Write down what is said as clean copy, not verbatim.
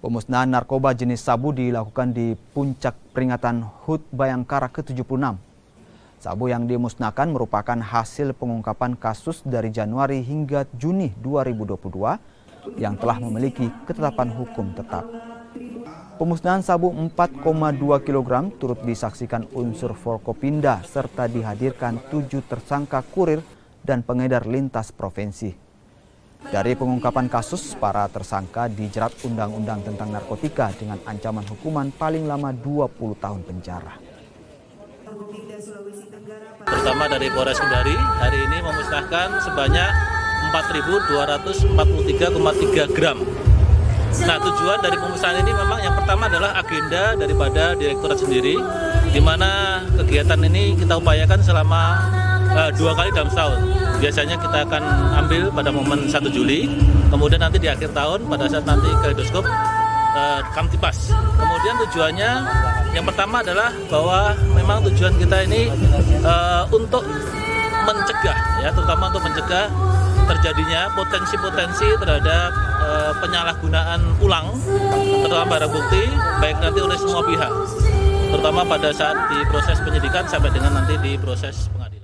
Pemusnahan narkoba jenis sabu dilakukan di puncak peringatan HUT Bayangkara ke-76. Sabu yang dimusnahkan merupakan hasil pengungkapan kasus dari Januari hingga Juni 2022 yang telah memiliki ketetapan hukum tetap. Pemusnahan sabu 4,2 kg turut disaksikan unsur Forkopinda serta dihadirkan 7 tersangka kurir dan pengedar lintas provinsi. Dari pengungkapan kasus, para tersangka dijerat Undang-Undang tentang Narkotika dengan ancaman hukuman paling lama 20 tahun penjara. Pertama dari Polres Kendari, hari ini memusnahkan sebanyak 4.243,3 gram. Nah, tujuan dari pemusnahan ini memang yang pertama adalah agenda daripada direktorat sendiri, di mana kegiatan ini kita upayakan selama 2 kali dalam setahun. Biasanya kita akan ambil pada momen 1 Juli, kemudian nanti di akhir tahun pada saat nanti kaleidoskop Kamtipas. Kemudian tujuannya yang pertama adalah bahwa memang tujuan kita ini untuk mencegah, ya, terutama untuk mencegah terjadinya potensi-potensi terhadap penyalahgunaan ulang, terutama barang bukti, baik nanti oleh semua pihak, terutama pada saat di proses penyidikan sampai dengan nanti di proses pengadilan.